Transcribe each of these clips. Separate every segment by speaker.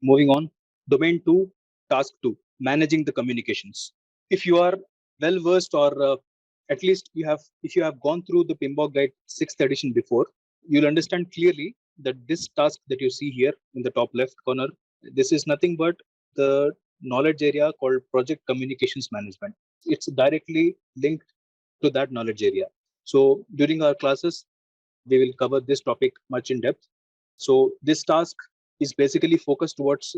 Speaker 1: Moving on, domain 2, task 2, managing the communications. If you are well versed or at least if you have gone through the PMBOK guide 6th edition before, you'll understand clearly that this task that you see here in the top left corner, this is nothing but the knowledge area called project communications management. It's directly linked to that knowledge area. So during our classes, we will cover this topic much in depth. So this task is basically focused towards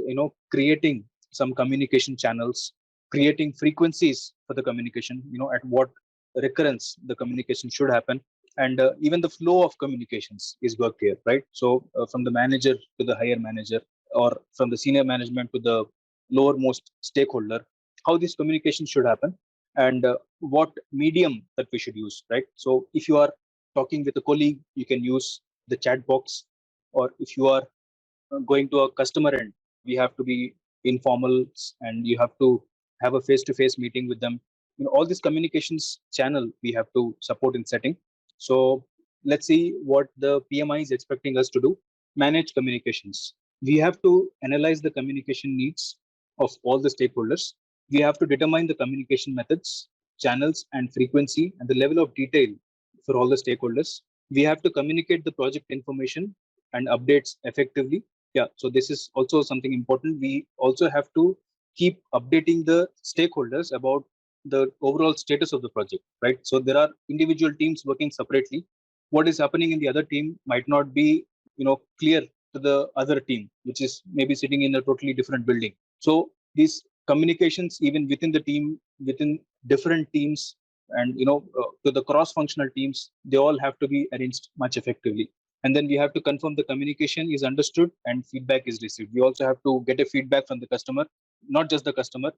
Speaker 1: creating some communication channels, creating frequencies for the communication, at what recurrence the communication should happen, and even the flow of communications is worked here, right? So from the manager to the higher manager, or from the senior management to the lowermost stakeholder, how this communication should happen, and what medium that we should use, right? So if you are talking with a colleague, you can use the chat box, or if you are going to a customer end, we have to be informal and you have to have a face-to-face meeting with them. All these communications channel we have to support in setting. So let's see what the PMI is expecting us to do. Manage communications. We have to analyze the communication needs of all the stakeholders. We have to determine the communication methods, channels, and frequency, and the level of detail for all the stakeholders. We have to communicate the project information and updates effectively. Yeah, so this is also something important. We also have to keep updating the stakeholders about the overall status of the project, right? So there are individual teams working separately. What is happening in the other team might not be, clear to the other team, which is maybe sitting in a totally different building. So these communications, even within the team, within different teams, and to the cross-functional teams, they all have to be arranged much effectively. And then we have to confirm the communication is understood and feedback is received. We also have to get a feedback from the customer, not just the customer,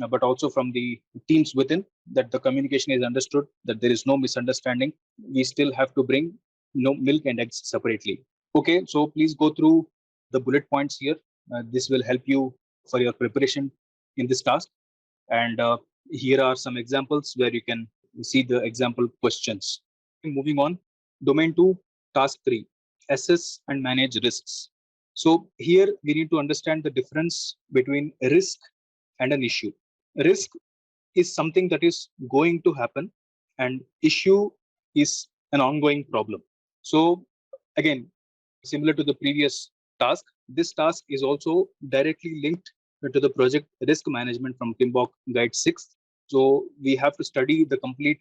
Speaker 1: but also from the teams within, that the communication is understood, that there is no misunderstanding. We still have to bring milk and eggs separately. Okay, so please go through the bullet points here. This will help you for your preparation in this task. And here are some examples where you can see the example questions. Moving on, domain 2, task 3, assess and manage risks. So here we need to understand the difference between risk and an issue. Risk is something that is going to happen, and issue is an ongoing problem. So again, similar to the previous task, this task is also directly linked to the project risk management from PMBOK Guide 6. So we have to study the complete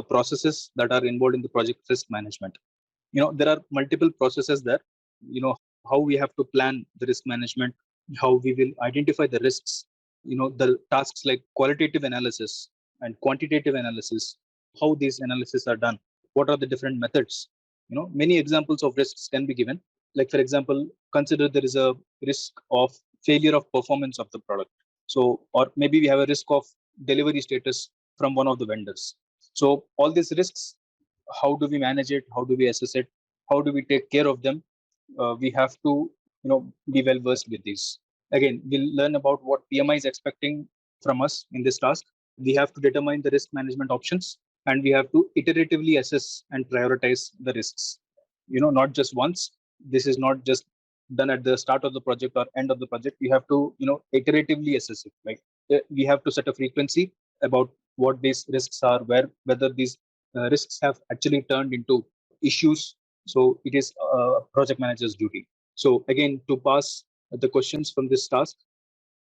Speaker 1: processes that are involved in the project risk management. There are multiple processes there. How we have to plan the risk management, how we will identify the risks, the tasks like qualitative analysis and quantitative analysis, how these analysis are done, what are the different methods. Many examples of risks can be given. Like, for example, consider there is a risk of failure of performance of the product. So, or maybe we have a risk of delivery status from one of the vendors. So all these risks, how do we manage it? How do we assess it? How do we take care of them? We have to, be well versed with these. Again, we'll learn about what PMI is expecting from us in this task. We have to determine the risk management options, and we have to iteratively assess and prioritize the risks. Not just once. This is not just done at the start of the project or end of the project. We have to, iteratively assess it. Like, we have to set a frequency about what these risks are, whether these risks have actually turned into issues. So it is a project manager's duty. So again, to pass the questions from this task,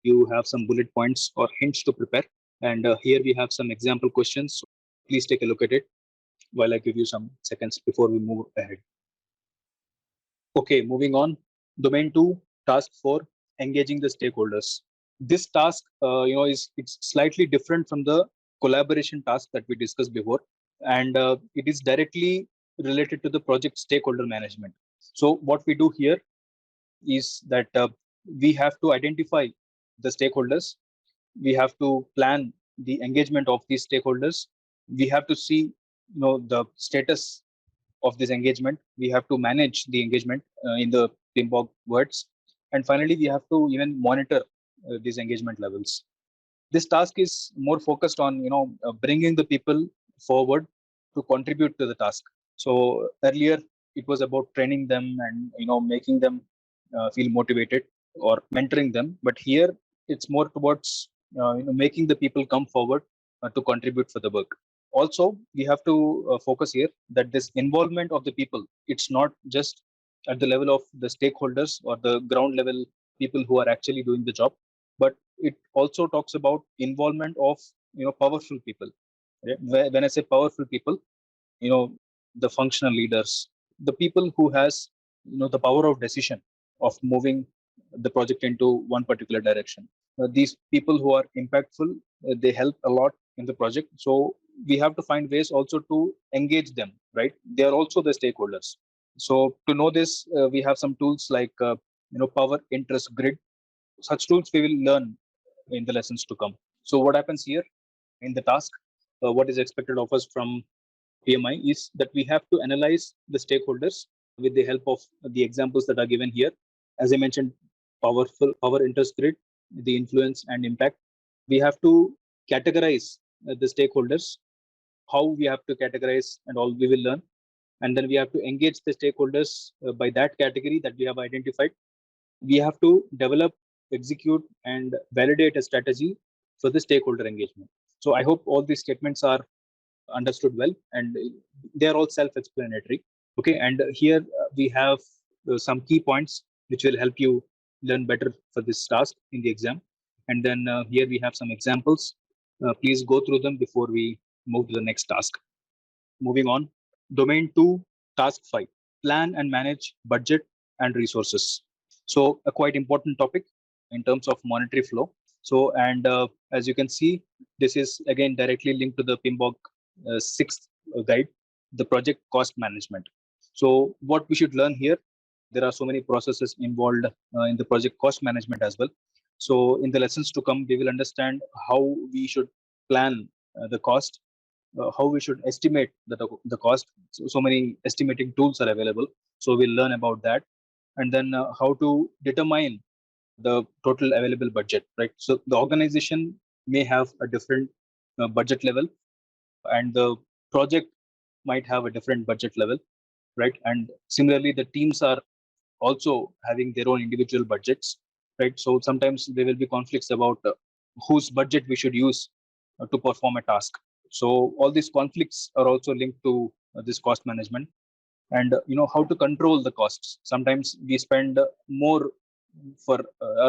Speaker 1: you have some bullet points or hints to prepare. And here we have some example questions. So please take a look at it while I give you some seconds before we move ahead. Okay, moving on. Domain 2, task 4, engaging the stakeholders. This task, it's slightly different from the collaboration task that we discussed before, and it is directly related to the project stakeholder management. So what we do here is that we have to identify the stakeholders. We have to plan the engagement of these stakeholders. We have to see, the status of this engagement. We have to manage the engagement in the PMBOK words. And finally, we have to even monitor these engagement levels. This task is more focused on, bringing the people forward to contribute to the task. So earlier, it was about training them and, making them feel motivated. or mentoring them. But here it's more towards making the people come forward to contribute for the work. Also, we have to focus here that this involvement of the people, it's not just at the level of the stakeholders or the ground level people who are actually doing the job, but it also talks about involvement of powerful people. When I say powerful people, you know the functional leaders, the people who has the power of decision of moving the project into one particular direction. These people who are impactful, they help a lot in the project. So we have to find ways also to engage them, right? They are also the stakeholders. So to know this, we have some tools like power interest grid. Such tools we will learn in the lessons to come. So what happens here in the task, what is expected of us from PMI is that we have to analyze the stakeholders with the help of the examples that are given here. As I mentioned, power interest grid, the influence and impact. We have to categorize the stakeholders, how we have to categorize and all we will learn. And then we have to engage the stakeholders by that category that we have identified. We have to develop, execute, and validate a strategy for the stakeholder engagement. So I hope all these statements are understood well, and they are all self-explanatory. Okay, and here we have some key points which will help you learn better for this task in the exam. And then here we have some examples. Please go through them before we move to the next task. Moving on, domain 2, task 5, plan and manage budget and resources. So a quite important topic in terms of monetary flow. So, and as you can see, this is again directly linked to the PMBOK sixth guide, the project cost management. So what we should learn here, there are so many processes involved in the project cost management as well. So in the lessons to come, we will understand how we should plan the cost, how we should estimate the cost. So many estimating tools are available. So we'll learn about that. And then how to determine the total available budget, right? So the organization may have a different budget level, and the project might have a different budget level, right? And similarly, the teams are also having their own individual budgets, right? So sometimes there will be conflicts about whose budget we should use to perform a task. So all these conflicts are also linked to this cost management. And how to control the costs. Sometimes we spend more for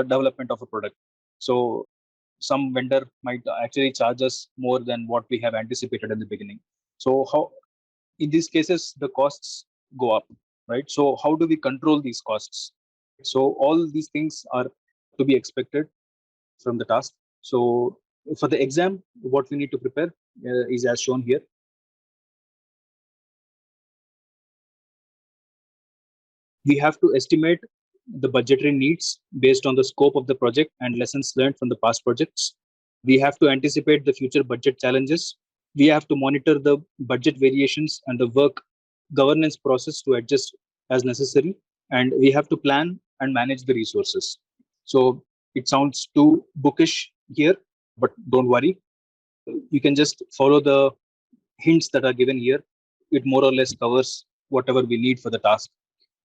Speaker 1: development of a product. So some vendor might actually charge us more than what we have anticipated in the beginning. So how in these cases the costs go up, right? So how do we control these costs? So all these things are to be expected from the task. So for the exam, what we need to prepare is as shown here. We have to estimate the budgetary needs based on the scope of the project and lessons learned from the past projects. We have to anticipate the future budget challenges. We have to monitor the budget variations and the work governance process to adjust as necessary. And we have to plan and manage the resources. So it sounds too bookish here, but don't worry. You can just follow the hints that are given here. It more or less covers whatever we need for the task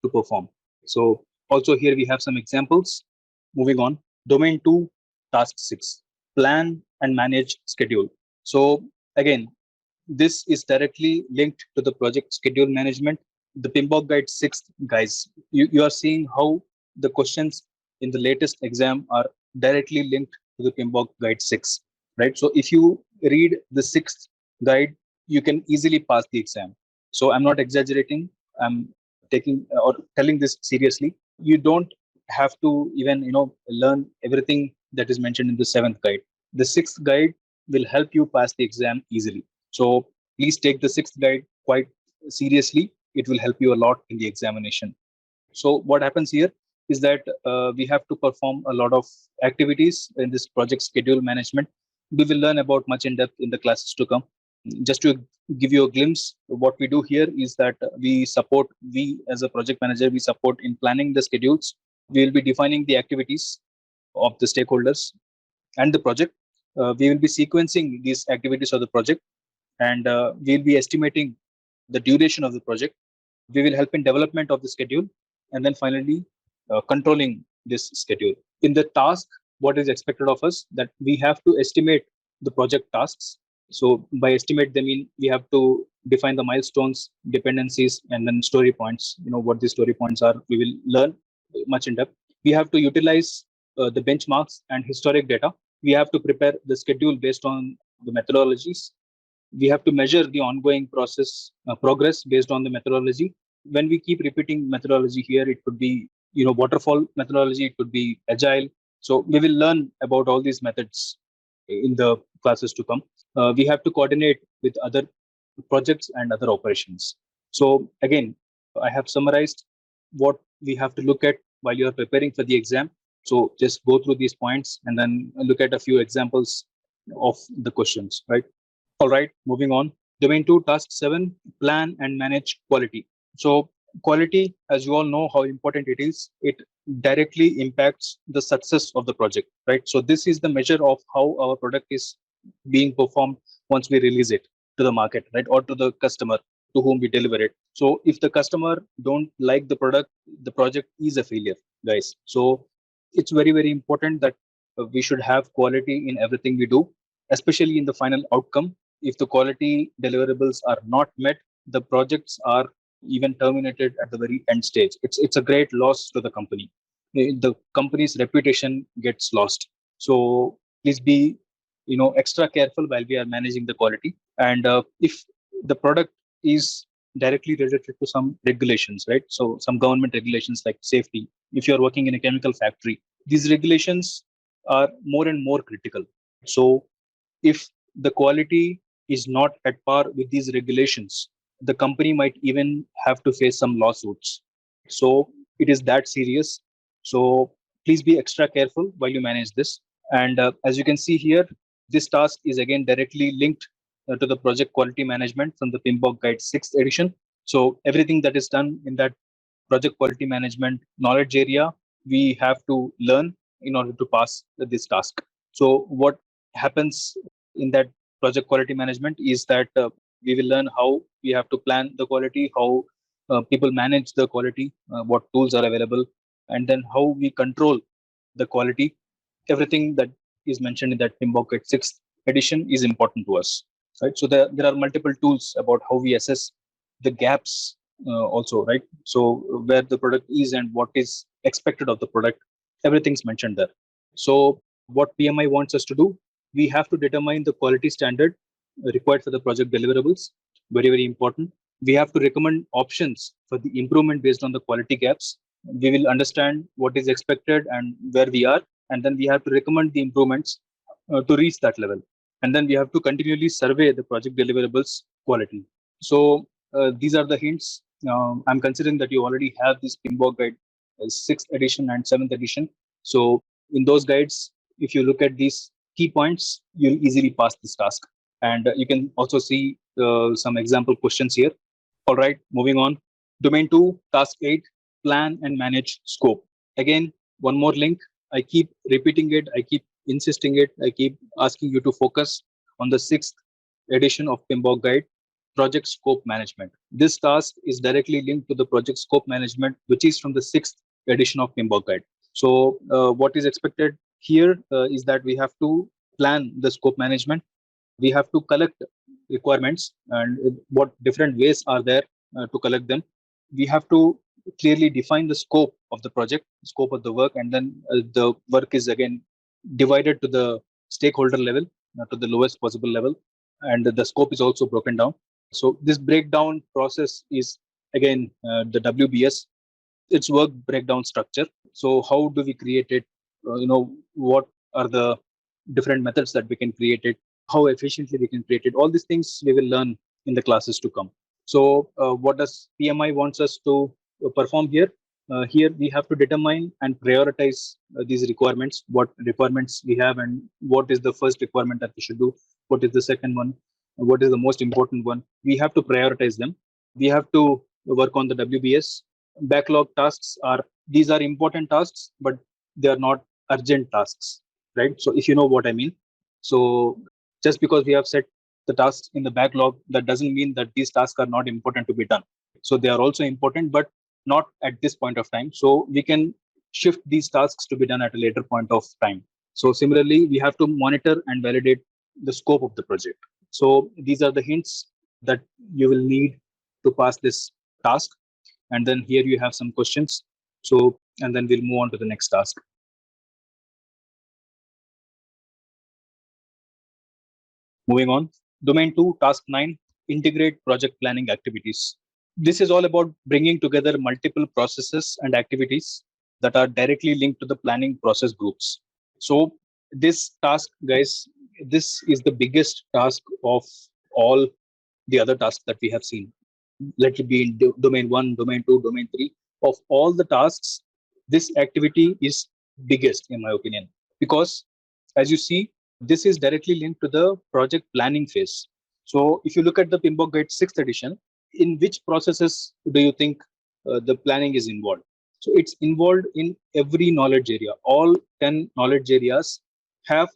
Speaker 1: to perform. So also here we have some examples. Moving on, domain 2, task 6, plan and manage schedule. So again, this is directly linked to the project schedule management. The PMBOK Guide 6, guys, you are seeing how the questions in the latest exam are directly linked to the PMBOK Guide 6, right? So if you read the 6th guide, you can easily pass the exam. So I'm not exaggerating. I'm taking or telling this seriously. You don't have to even learn everything that is mentioned in the 7th guide. The 6th guide will help you pass the exam easily. So please take the 6th guide quite seriously. It will help you a lot in the examination. So what happens here is that we have to perform a lot of activities in this project schedule management. We will learn about much in depth in the classes to come. Just to give you a glimpse, what we do here is that we as a project manager, we support in planning the schedules. We will be defining the activities of the stakeholders and the project. We will be sequencing these activities of the project, and we will be estimating the duration of the project. We will help in development of the schedule, and then finally controlling this schedule. In the task, what is expected of us, that we have to estimate the project tasks. So by estimate, they mean we have to define the milestones, dependencies, and then story points. What these story points are, we will learn much in depth. We have to utilize the benchmarks and historic data. We have to prepare the schedule based on the methodologies. We have to measure the ongoing process progress based on the methodology. When we keep repeating methodology here, it could be waterfall methodology, it could be agile. So we will learn about all these methods in the classes to come. We have to coordinate with other projects and other operations. So again, I have summarized what we have to look at while you are preparing for the exam. So just go through these points and then look at a few examples of the questions, right? All right, moving on. Domain 2, task 7, plan and manage quality. So quality, as you all know how important it is, it directly impacts the success of the project, right? So this is the measure of how our product is being performed once we release it to the market, right? Or to the customer to whom we deliver it. So if the customer don't like the product, the project is a failure, guys. So it's very, very important that we should have quality in everything we do, especially in the final outcome. If the quality deliverables are not met, the projects are even terminated at the very end stage. It's a great loss to the company. The company's reputation gets lost. So please be extra careful while we are managing the quality. And if the product is directly related to some regulations, right? So some government regulations like safety. If you are working in a chemical factory, these regulations are more and more critical. So if the quality is not at par with these regulations, the company might even have to face some lawsuits. So it is that serious. So please be extra careful while you manage this. And as you can see here, this task is again directly linked to the project quality management from the PMBOK Guide 6th edition. So everything that is done in that project quality management knowledge area, we have to learn in order to pass this task. So what happens in that project quality management is that we will learn how we have to plan the quality, how people manage the quality, what tools are available, and then how we control the quality. Everything that is mentioned in that PMBOK 6th edition is important to us, right? So there are multiple tools about how we assess the gaps also, right? So where the product is and what is expected of the product, everything's mentioned there. So what PMI wants us to do, we have to determine the quality standard required for the project deliverables. Very, very important. We have to recommend options for the improvement based on the quality gaps. We will understand what is expected and where we are, and then we have to recommend the improvements to reach that level. And then we have to continually survey the project deliverables quality. So these are the hints. I'm considering that you already have this PMBOK guide, 6th edition and 7th edition. So in those guides, if you look at these key points, you'll easily pass this task. And you can also see some example questions here. All right, moving on. Domain 2, task 8, plan and manage scope. Again, one more link. I keep repeating it. I keep insisting it. I keep asking you to focus on the 6th edition of PMBOK guide, project scope management. This task is directly linked to the project scope management, which is from the 6th edition of PMBOK guide. So what is expected here is that we have to plan the scope management. We have to collect requirements and what different ways are there to collect them. We have to clearly define the scope of the project, scope of the work, and then the work is again divided to the stakeholder level, to the lowest possible level, and the scope is also broken down. So this breakdown process is again the WBS. It's work breakdown structure. So how do we create it? What are the different methods that we can create it? How efficiently we can create it? All these things we will learn in the classes to come. So what does PMI wants us to perform here? Here we have to determine and prioritize these requirements, what requirements we have and what is the first requirement that we should do, what is the second one, what is the most important one. We have to prioritize them. We have to work on the WBS. Backlog tasks these are important tasks, but they are not urgent tasks, right? So if you know what I mean. So just because we have set the tasks in the backlog, that doesn't mean that these tasks are not important to be done. So they are also important, but not at this point of time. So we can shift these tasks to be done at a later point of time. So similarly, we have to monitor and validate the scope of the project. So these are the hints that you will need to pass this task. And then here you have some questions. So, and then we'll move on to the next task. Moving on, domain 2, task 9, integrate project planning activities. This is all about bringing together multiple processes and activities that are directly linked to the planning process groups. So this task, guys, this is the biggest task of all the other tasks that we have seen. Let it be in domain 1, domain 2, domain 3. Of all the tasks, this activity is biggest in my opinion, because as you see, this is directly linked to the project planning phase. So if you look at the PMBOK Guide 6th edition, in which processes do you think the planning is involved? So it's involved in every knowledge area. All 10 knowledge areas have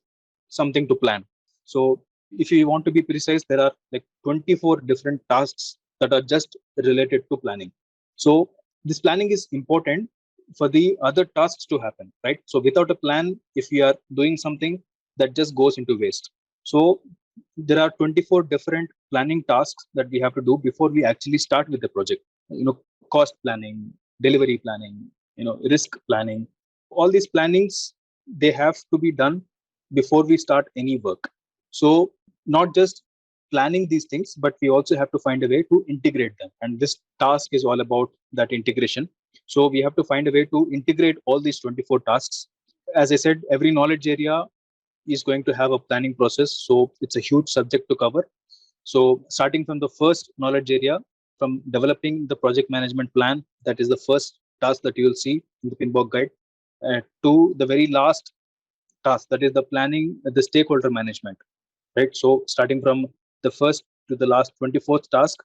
Speaker 1: something to plan. So if you want to be precise, there are like 24 different tasks that are just related to planning. So this planning is important for the other tasks to happen, right? So without a plan, if we are doing something, that just goes into waste. So there are 24 different planning tasks that we have to do before we actually start with the project. Cost planning, delivery planning, risk planning. All these plannings, they have to be done before we start any work. So not just planning these things, but we also have to find a way to integrate them. And this task is all about that integration. So we have to find a way to integrate all these 24 tasks. As I said, every knowledge area is going to have a planning process. So it's a huge subject to cover. So starting from the first knowledge area, from developing the project management plan, that is the first task that you will see in the PMBOK guide, to the very last task, that is the planning, the stakeholder management, right? So starting from the first to the last 24th task,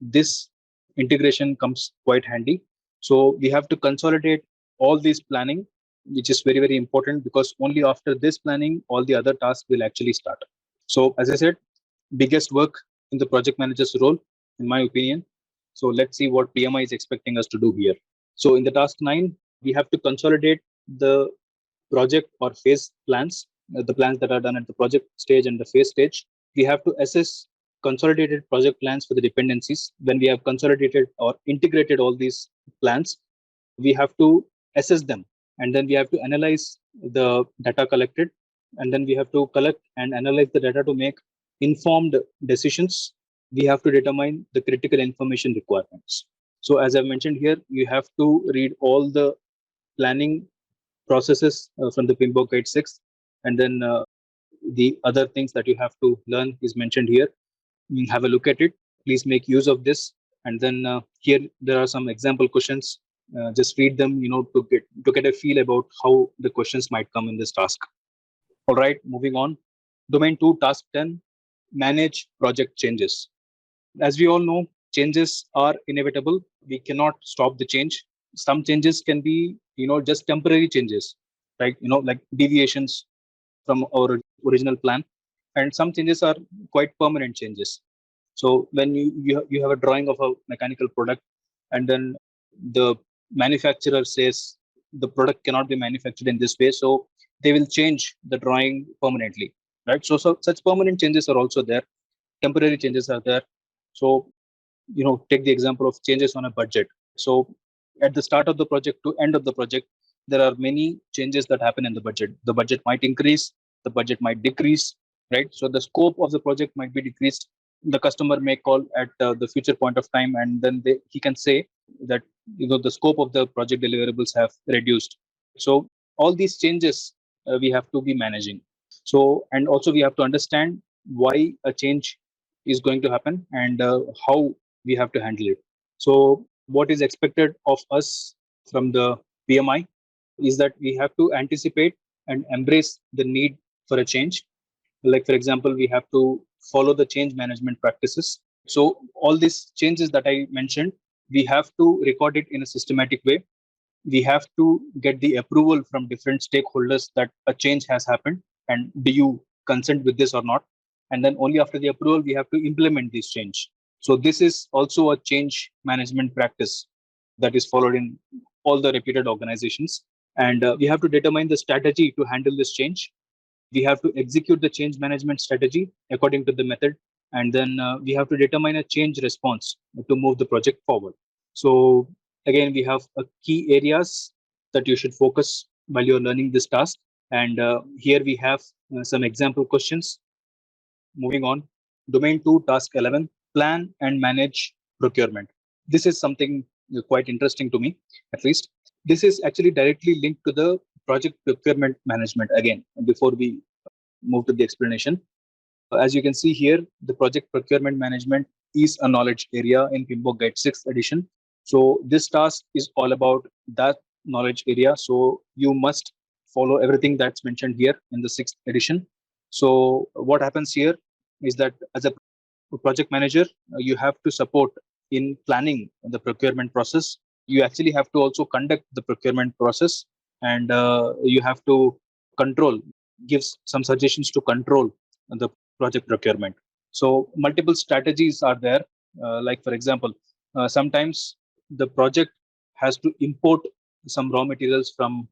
Speaker 1: this integration comes quite handy. So we have to consolidate all this planning, which is very, very important, because only after this planning, all the other tasks will actually start. So as I said, biggest work in the project manager's role, in my opinion. So let's see what PMI is expecting us to do here. So in the task 9, we have to consolidate the project or phase plans, the plans that are done at the project stage and the phase stage. We have to assess consolidated project plans for the dependencies. When we have consolidated or integrated all these plans, we have to assess them, and then we have to analyze the data collected, and then we have to collect and analyze the data to make informed decisions. We have to determine the critical information requirements. So as I mentioned here, you have to read all the planning processes from the PMBOK Guide 6, and then the other things that you have to learn is mentioned here. Have a look at it. Please make use of this. And then here there are some example questions. Just read them, to get a feel about how the questions might come in this task. All right, moving on. Domain 2, task 10, manage project changes. As we all know, changes are inevitable. We cannot stop the change. Some changes can be, just temporary changes, right? Like deviations from our original plan, and some changes are quite permanent changes. So when you have a drawing of a mechanical product, and then the manufacturer says the product cannot be manufactured in this way, so they will change the drawing permanently, right? So such permanent changes are also there. Temporary changes are there. So take the example of changes on a budget. So at the start of the project to end of the project, there are many changes that happen in the budget. The budget might increase, the budget might decrease, right? So the scope of the project might be decreased. The customer may call at the future point of time, and then he can say that the scope of the project deliverables have reduced. So all these changes we have to be managing. So, and also we have to understand why a change is going to happen, and how we have to handle it. So what is expected of us from the PMI is that we have to anticipate and embrace the need for a change. Like, for example, we have to follow the change management practices. So all these changes that I mentioned, we have to record it in a systematic way. We have to get the approval from different stakeholders that a change has happened, and do you consent with this or not? And then only after the approval, we have to implement this change. So this is also a change management practice that is followed in all the reputed organizations. And we have to determine the strategy to handle this change. We have to execute the change management strategy according to the method, and then we have to determine a change response to move the project forward. So again, we have key areas that you should focus while you're learning this task. And here we have some example questions. Moving on, domain 2, task 11, plan and manage procurement. This is something quite interesting to me, at least. This is actually directly linked to the project procurement management. Again, before we move to the explanation, as you can see here, the project procurement management is a knowledge area in PMBOK Guide 6th edition. So this task is all about that knowledge area. So you must follow everything that's mentioned here in the 6th edition. So what happens here is that as a project manager, you have to support in planning the procurement process. You actually have to also conduct the procurement process, and you have to control, give some suggestions to control the project procurement. So multiple strategies are there. Like for example, sometimes the project has to import some raw materials from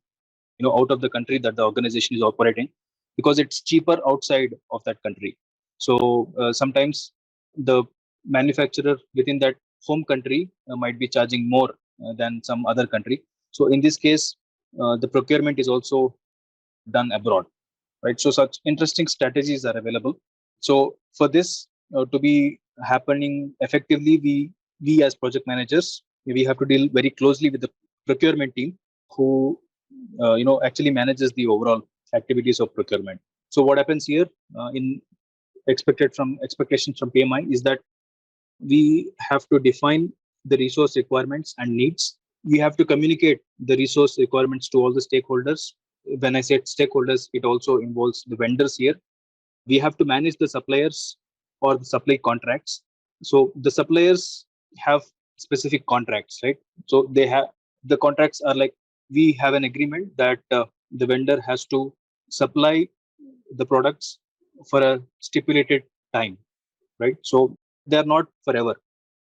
Speaker 1: out of the country that the organization is operating, because it's cheaper outside of that country. So sometimes the manufacturer within that home country might be charging more than some other country. So in this case, the procurement is also done abroad, right? So such interesting strategies are available. So for this to be happening effectively, we as project managers, we have to deal very closely with the procurement team, who actually manages the overall activities of procurement. So what happens here in expectations from PMI is that we have to define the resource requirements and needs. We have to communicate the resource requirements to all the stakeholders. When I said stakeholders, it also involves the vendors here. We have to manage the suppliers or the supply contracts. So the suppliers have specific contracts, right? So they have, the contracts are like, we have an agreement that the vendor has to supply the products for a stipulated time, right? So they are not forever.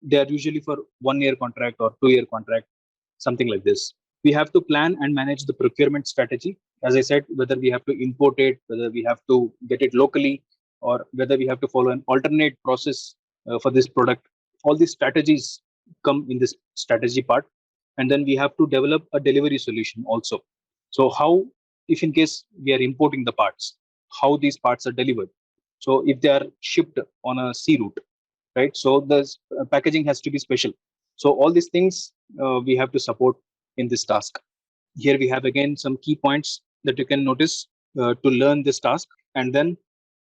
Speaker 1: They are usually for 1 year contract or 2 year contract, something like this. We have to plan and manage the procurement strategy. As I said, whether we have to import it, whether we have to get it locally, or whether we have to follow an alternate process for this product. All these strategies come in this strategy part. And then we have to develop a delivery solution also. So how, if in case we are importing the parts, how these parts are delivered. So if they are shipped on a sea route, right? So the packaging has to be special. So all these things we have to support in this task. Here we have again some key points that you can notice to learn this task, and then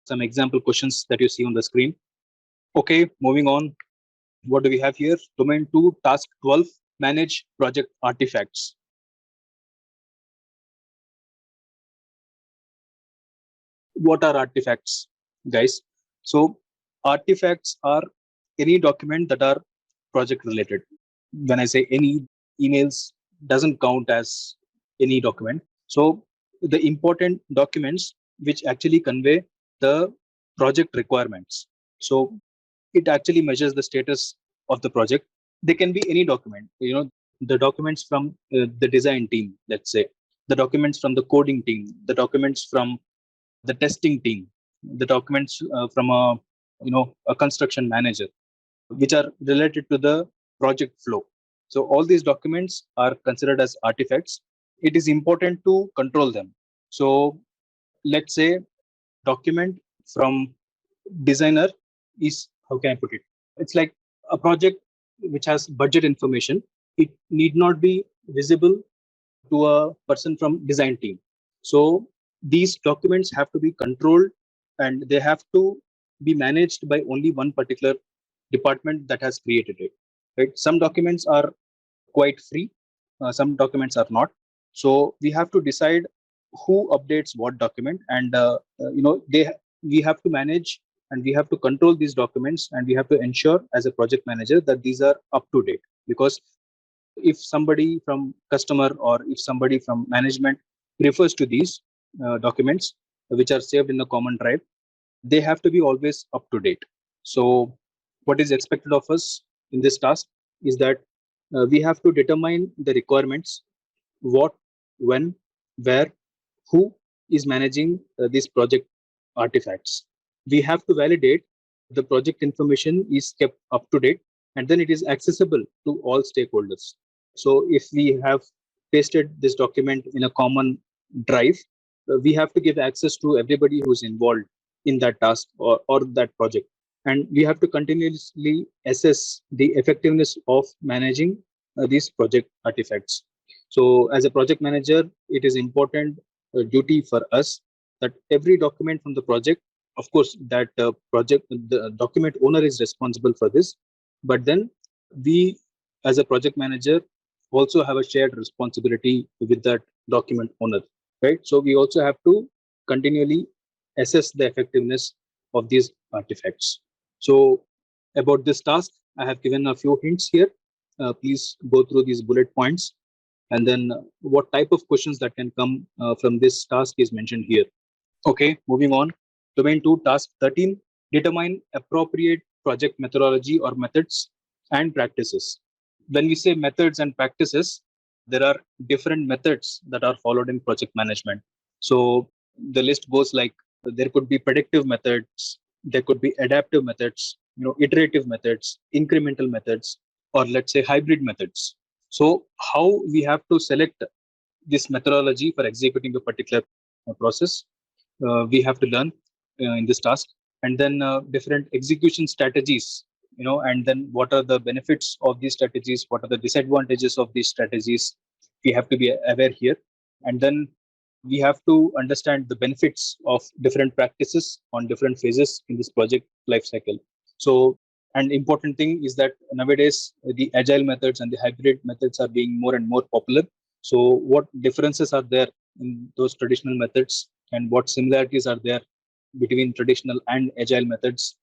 Speaker 1: some example questions that you see on the screen. Okay, moving on. What do we have here? Domain 2, task 12, manage project artifacts. What are artifacts, guys? So artifacts are any document that are project related. When I say any, emails doesn't count as any document. So the important documents which actually convey the project requirements. So it actually measures the status of the project. They can be any document, the documents from the design team, let's say, the documents from the coding team, the documents from the testing team, the documents from a construction manager, which are related to the project flow. So all these documents are considered as artifacts. It is important to control them. So let's say document from designer is, how can I put it? It's like a project which has budget information. It need not be visible to a person from design team. So these documents have to be controlled, and they have to be managed by only one particular department that has created it. Right? Some documents are quite free, some documents are not. So we have to decide who updates what document, and we have to manage and we have to control these documents, and we have to ensure as a project manager that these are up to date. Because if somebody from customer or if somebody from management refers to these documents which are saved in the common drive, they have to be always up to date. So what is expected of us in this task is that we have to determine the requirements, what when, where, who is managing these project artifacts. We have to validate the project information is kept up to date, and then it is accessible to all stakeholders. So if we have pasted this document in a common drive, we have to give access to everybody who's involved in that task or that project. And we have to continuously assess the effectiveness of managing these project artifacts. So as a project manager, it is important duty for us that every document from the project, of course, that the document owner is responsible for this, but then we as a project manager also have a shared responsibility with that document owner, right? So we also have to continually assess the effectiveness of these artifacts. So about this task, I have given a few hints here. Please go through these bullet points, and then what type of questions that can come from this task is mentioned here. Okay, moving on. Domain 2, task 13, determine appropriate project methodology or methods and practices. When we say methods and practices, there are different methods that are followed in project management. So the list goes like there could be predictive methods, there could be adaptive methods, iterative methods, incremental methods, or let's say hybrid methods. So how we have to select this methodology for executing a particular process, we have to learn in this task. And then different execution strategies, and then what are the benefits of these strategies, what are the disadvantages of these strategies, we have to be aware here. And then we have to understand the benefits of different practices on different phases in this project life cycle. So an important thing is that nowadays the agile methods and the hybrid methods are being more and more popular. So what differences are there in those traditional methods, and what similarities are there between traditional and agile methods?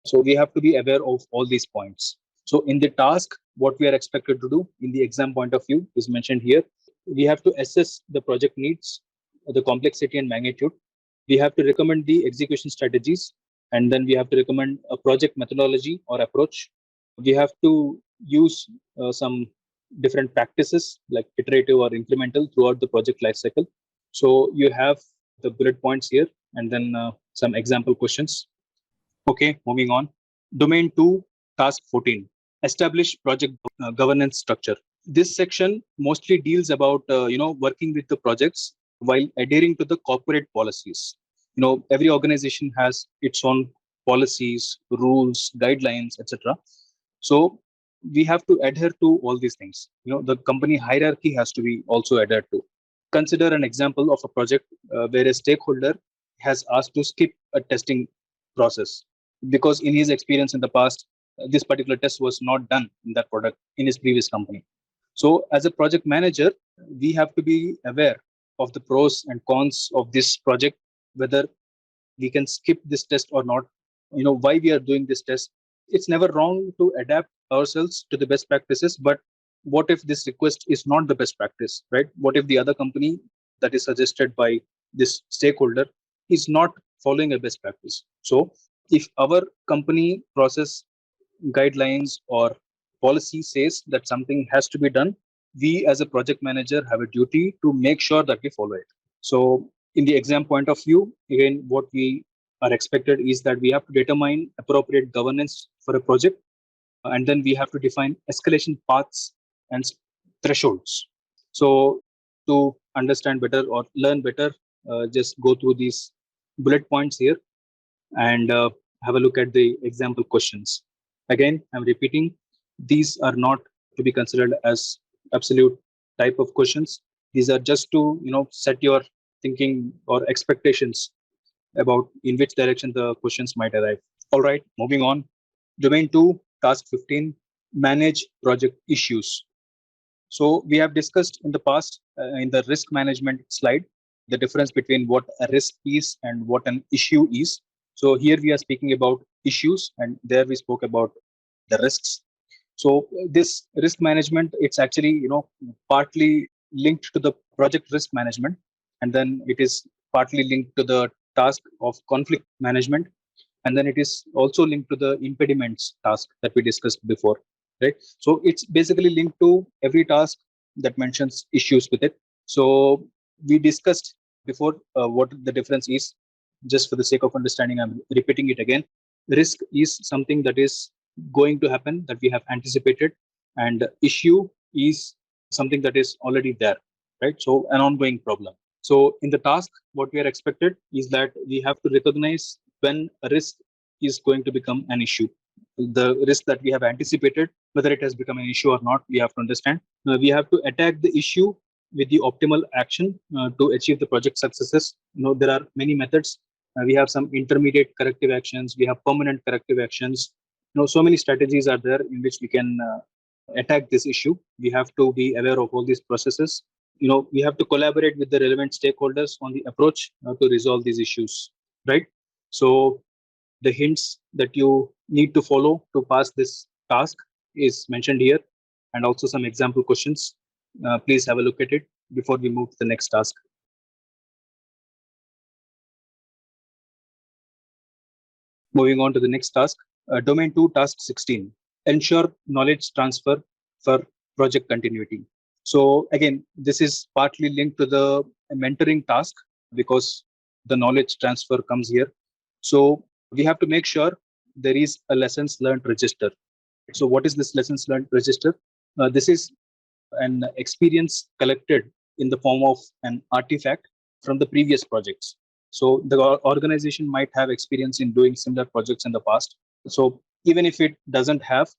Speaker 1: So we have to be aware of all these points. So in the task, what we are expected to do in the exam point of view is mentioned here. We have to assess the project needs, the complexity and magnitude. We have to recommend the execution strategies, and then we have to recommend a project methodology or approach. We have to use some different practices like iterative or incremental throughout the project lifecycle. So you have the bullet points here, and then some example questions. Okay, moving on. Domain 2, task 14, establish project governance structure. This section mostly deals about working with the projects while adhering to the corporate policies. Every organization has its own policies, rules, guidelines, etc. So we have to adhere to all these things. The company hierarchy has to be also adhered to. Consider an example of a project where a stakeholder has asked to skip a testing process because in his experience in the past, this particular test was not done in that product in his previous company. So as a project manager, we have to be aware of the pros and cons of this project, whether we can skip this test or not, why we are doing this test. It's never wrong to adapt ourselves to the best practices, but what if this request is not the best practice, right? What if the other company that is suggested by this stakeholder is not following a best practice? So if our company process guidelines or policy says that something has to be done, we as a project manager have a duty to make sure that we follow it. So in the exam point of view, again, what we are expected is that we have to determine appropriate governance for a project, and then we have to define escalation paths and thresholds. So to understand better or learn better, just go through these bullet points here and have a look at the example questions. Again, I'm repeating, these are not to be considered as absolute type of questions. These are just to set your thinking or expectations about in which direction the questions might arrive. All right, moving on. Domain 2, task 15, manage project issues. So we have discussed in the past in the risk management slide, the difference between what a risk is and what an issue is. So here we are speaking about issues, and there we spoke about the risks. So this risk management, it's actually partly linked to the project risk management, and then it is partly linked to the task of conflict management, and then it is also linked to the impediments task that we discussed before, right? So it's basically linked to every task that mentions issues with it. So we discussed before what the difference is. Just for the sake of understanding, I'm repeating it again. Risk is something that is going to happen that we have anticipated, and issue is something that is already there, right? So an ongoing problem. So in the task, what we are expected is that we have to recognize when a risk is going to become an issue. The risk that we have anticipated, whether it has become an issue or not, we have to understand. We have to attack the issue with the optimal action to achieve the project successes. There are many methods. We have some intermediate corrective actions. We have permanent corrective actions. So many strategies are there in which we can attack this issue. We have to be aware of all these processes. We have to collaborate with the relevant stakeholders on the approach to resolve these issues, right? So the hints that you need to follow to pass this task is mentioned here, and also some example questions. Please have a look at it before we move to the next task. Moving on to the next task, domain 2, task 16, ensure knowledge transfer for project continuity. So again, this is partly linked to the mentoring task because the knowledge transfer comes here. So we have to make sure there is a lessons learned register. So what is this lessons learned register? This is an experience collected in the form of an artifact from the previous projects. So the organization might have experience in doing similar projects in the past. So even if it doesn't have,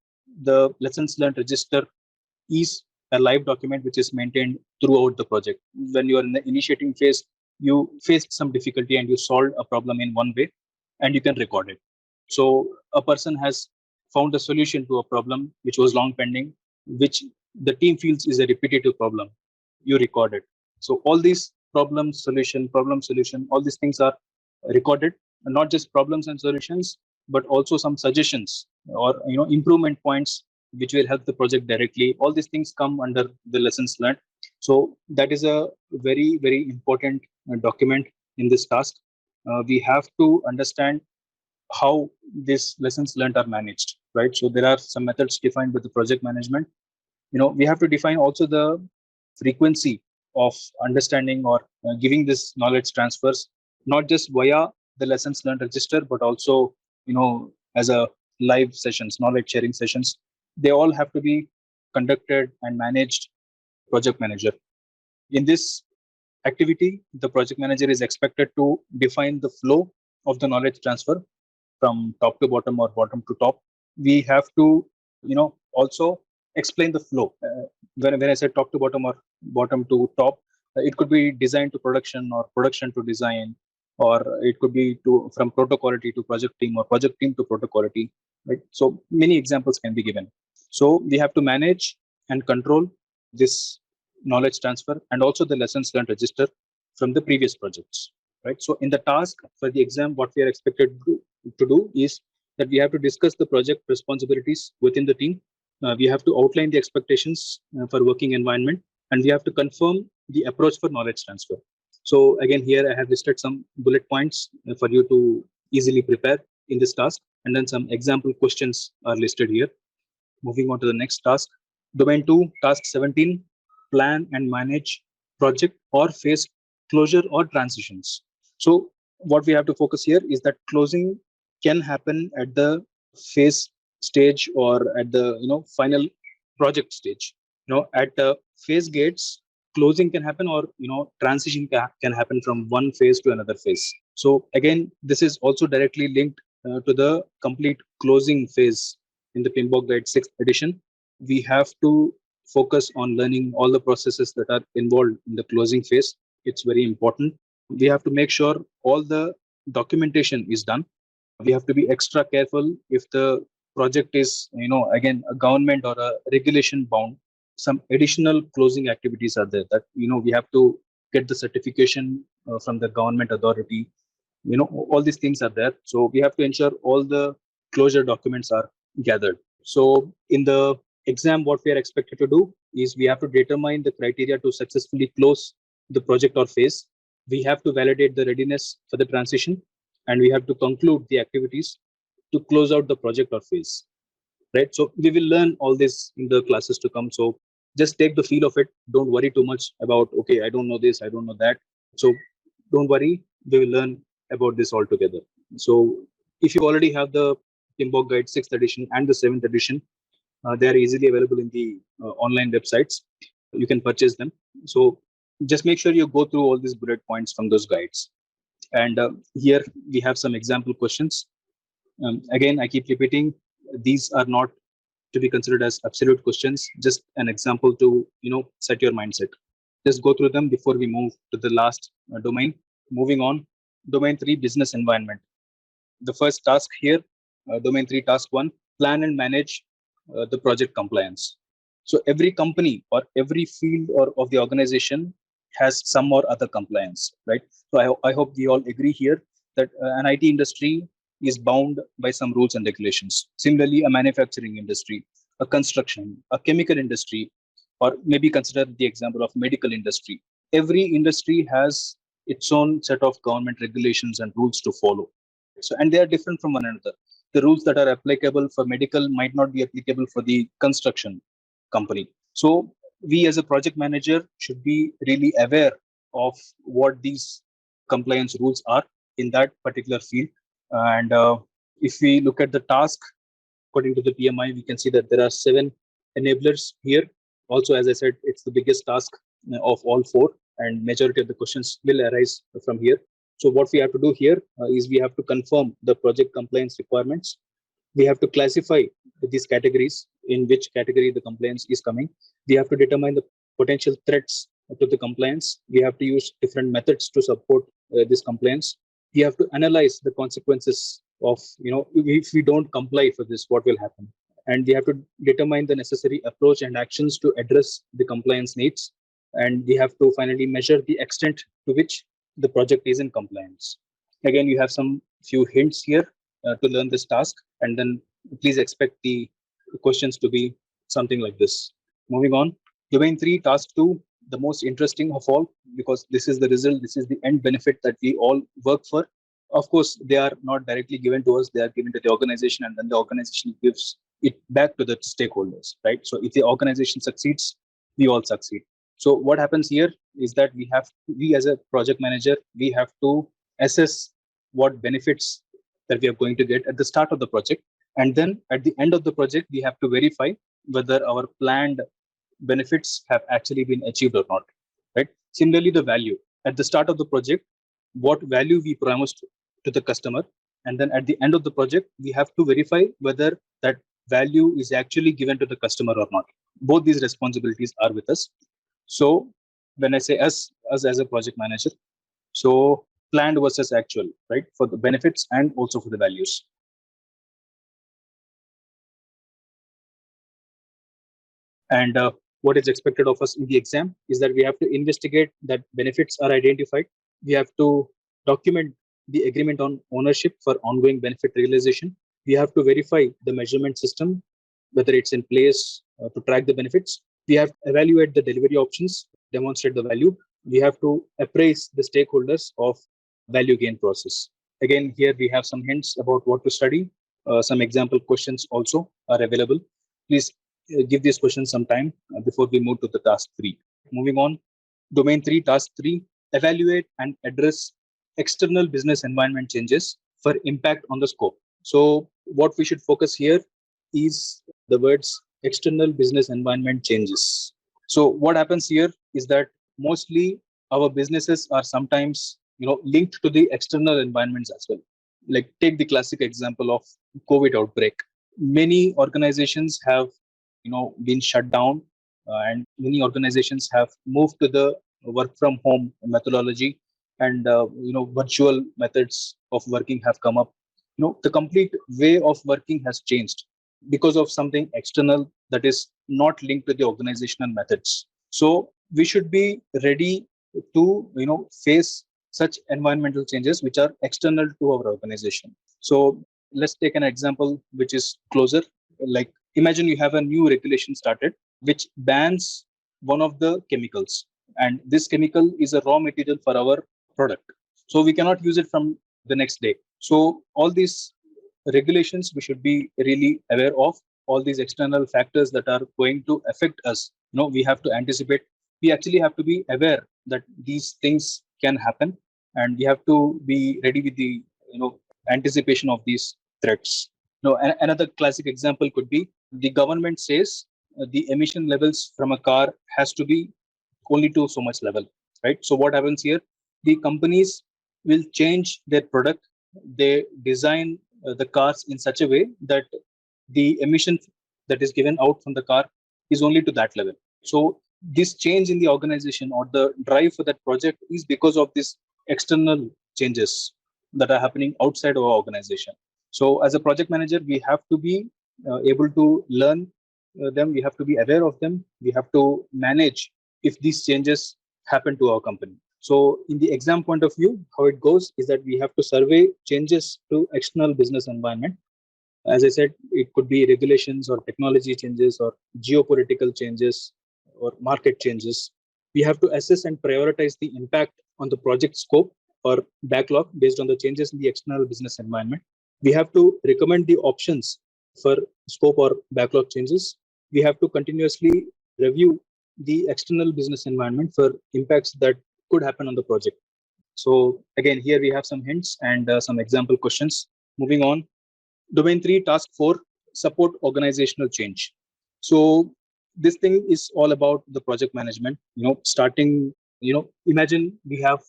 Speaker 1: the lessons learned register is a live document which is maintained throughout the project. When you are in the initiating phase, you faced some difficulty and you solved a problem in one way, and you can record it. So a person has found a solution to a problem which was long pending, which the team feels is a repetitive problem. You record it. So all these problem solution, all these things are recorded, and not just problems and solutions, but also some suggestions or improvement points which will help the project directly. All these things come under the lessons learned. So that is a very, very important document in this task. We have to understand how these lessons learned are managed, right? So there are some methods defined by the project management. We have to define also the frequency of understanding or giving this knowledge transfers, not just via the lessons learned register, but also as a live sessions, knowledge sharing sessions. They all have to be conducted and managed project manager. In this activity, the project manager is expected to define the flow of the knowledge transfer from top to bottom or bottom to top. We have to also explain the flow. When I say top to bottom or bottom to top, it could be design to production or production to design, or it could be from proto-quality to project team or project team to proto-quality, right? So many examples can be given. So we have to manage and control this knowledge transfer and also the lessons learned register from the previous projects, right? So in the task for the exam, what we are expected to do is that we have to discuss the project responsibilities within the team. We have to outline the expectations for working environment, and we have to confirm the approach for knowledge transfer. So again, here I have listed some bullet points for you to easily prepare in this task, and then some example questions are listed here. Moving on to the next task, domain 2, task 17, plan and manage project or phase closure or transitions. So what we have to focus here is that closing can happen at the phase stage or at the final project stage. At the phase gates, closing can happen, or transition can happen from one phase to another phase. So again, this is also directly linked to the complete closing phase in the PMBOK Guide 6th edition. We have to focus on learning all the processes that are involved in the closing phase. It's very important. We have to make sure all the documentation is done. We have to be extra careful if the project is, again, a government or a regulation bound. Some additional closing activities are there that, we have to get the certification from the government authority. All these things are there. So we have to ensure all the closure documents are gathered. So in the exam, what we are expected to do is we have to determine the criteria to successfully close the project or phase. We have to validate the readiness for the transition, and we have to conclude the activities to close out the project or phase, right? So we will learn all this in the classes to come. So Just take the feel of it. Don't worry too much about, okay, I don't know this, I don't know that. So don't worry, we will learn about this all together. So if you already have the PMBOK Guide 6th edition and the 7th edition, they are easily available in the online websites. You can purchase them. So just make sure you go through all these bullet points from those guides. And here we have some example questions. Again, I keep repeating, these are not to be considered as absolute questions, just an example to set your mindset. Just go through them before we move to the last domain. Moving on, domain 3, business environment. The first task here, domain 3, task 1, plan and manage the project compliance. So every company or every field or of the organization has some or other compliance, right? So I hope we all agree here that an IT industry is bound by some rules and regulations. Similarly, a manufacturing industry, a construction, a chemical industry, or maybe consider the example of medical industry. Every industry has its own set of government regulations and rules to follow. So, and they are different from one another. The rules that are applicable for medical might not be applicable for the construction company. So we as a project manager should be really aware of what these compliance rules are in that particular field. And if we look at the task, according to the PMI, we can see that there are 7 enablers here. Also, as I said, it's the biggest task of all 4, and majority of the questions will arise from here. So what we have to do here is we have to confirm the project compliance requirements. We have to classify these categories, in which category the compliance is coming. We have to determine the potential threats to the compliance. We have to use different methods to support this compliance. We have to analyze the consequences of, if we don't comply for this, what will happen. And we have to determine the necessary approach and actions to address the compliance needs. And we have to finally measure the extent to which the project is in compliance. Again, you have some few hints here to learn this task, and then please expect the questions to be something like this. Moving on, domain 3, task 2, the most interesting of all, because this is the result, this is the end benefit that we all work for. Of course, they are not directly given to us, they are given to the organization, and then the organization gives it back to the stakeholders, right? So if the organization succeeds, we all succeed. So what happens here is that we as a project manager, we have to assess what benefits that we are going to get at the start of the project. And then at the end of the project, we have to verify whether our planned benefits have actually been achieved or not, right? Similarly, the value. At the start of the project, what value we promised to the customer. And then at the end of the project, we have to verify whether that value is actually given to the customer or not. Both these responsibilities are with us. So when I say us as a project manager, so planned versus actual, right? For the benefits and also for the values. And what is expected of us in the exam is that we have to investigate that benefits are identified. We have to document the agreement on ownership for ongoing benefit realization. We have to verify the measurement system, whether it's in place to track the benefits. We have to evaluate the delivery options, demonstrate the value. We have to appraise the stakeholders of value gain process. Again, here we have some hints about what to study. Some example questions also are available. Please give these questions some time before we move to the task 3. Moving on, domain 3, task 3, evaluate and address external business environment changes for impact on the scope. So what we should focus here is the words external business environment changes. So what happens here is that mostly our businesses are sometimes linked to the external environments as well. Like take the classic example of COVID outbreak. Many organizations have been shut down, and many organizations have moved to the work from home methodology, and virtual methods of working have come up. The complete way of working has changed because of something external that is not linked to the organizational methods. So we should be ready to face such environmental changes which are external to our organization. So let's take an example which is closer. Like imagine you have a new regulation started which bans one of the chemicals, and this chemical is a raw material for our product. So we cannot use it from the next day. So all these regulations we should be really aware of, all these external factors that are going to affect us we have to anticipate. We actually have to be aware that these things can happen, and we have to be ready with the anticipation of these threats. Another classic example could be the government says the emission levels from a car has to be only to so much level, right? So what happens here? The companies will change their product. They design the cars in such a way that the emission that is given out from the car is only to that level. So this change in the organization or the drive for that project is because of these external changes that are happening outside our organization. So as a project manager, we have to be able to learn them. We have to be aware of them. We have to manage if these changes happen to our company. So in the exam point of view, how it goes is that we have to survey changes to external business environment. As I said, it could be regulations or technology changes or geopolitical changes or market changes. We have to assess and prioritize the impact on the project scope or backlog based on the changes in the external business environment. We have to recommend the options for scope or backlog changes. We have to continuously review the external business environment for impacts that could happen on the project. So again, here we have some hints and some example questions. Moving on, Domain 3, Task 4, support organizational change. So this thing is all about the project management. Starting, imagine we have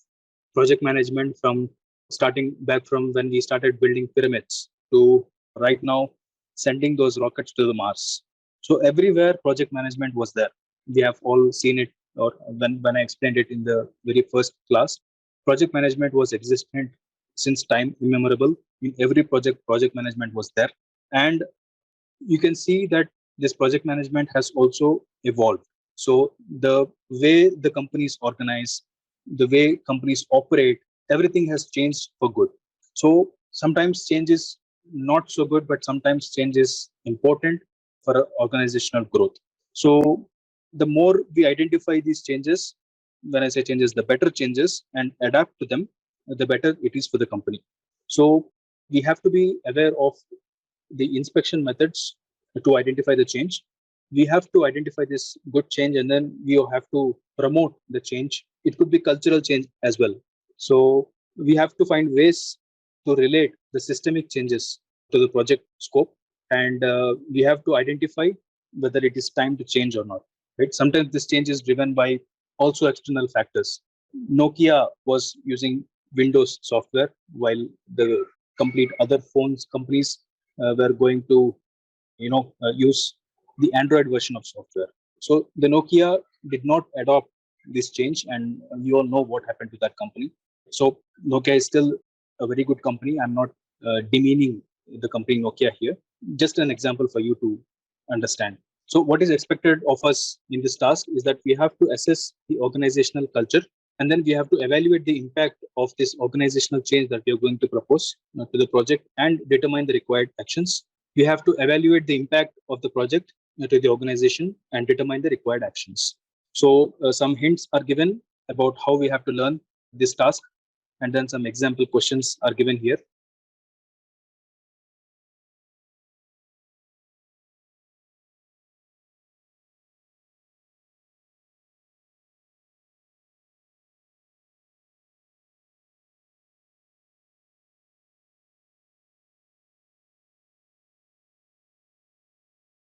Speaker 1: project management from starting back from when we started building pyramids to right now sending those rockets to the Mars. So everywhere project management was there. We have all seen it, or when I explained it in the very first class, project management was existent since time immemorable. In every project management was there. And you can see that this project management has also evolved. So the way the companies organize, the way companies operate, everything has changed for good. So sometimes change is not so good, but sometimes change is important for organizational growth. So the more we identify these changes, when I say changes, the better changes, and adapt to them, the better it is for the company. So we have to be aware of the inspection methods to identify the change. We have to identify this good change, and then we have to promote the change. It could be cultural change as well. So we have to find ways to relate the systemic changes to the project scope, and we have to identify whether it is time to change or not. Right? Sometimes this change is driven by also external factors. Nokia was using Windows software while the complete other phones companies were going to use the Android version of software. So the Nokia did not adopt this change, and you all know what happened to that company. So Nokia is still a very good company. I'm not demeaning the company Nokia here. Just an example for you to understand. So what is expected of us in this task is that we have to assess the organizational culture, and then we have to evaluate the impact of this organizational change that we are going to propose to the project and determine the required actions. We have to evaluate the impact of the project to the organization and determine the required actions. So some hints are given about how we have to learn this task, and then some example questions are given here.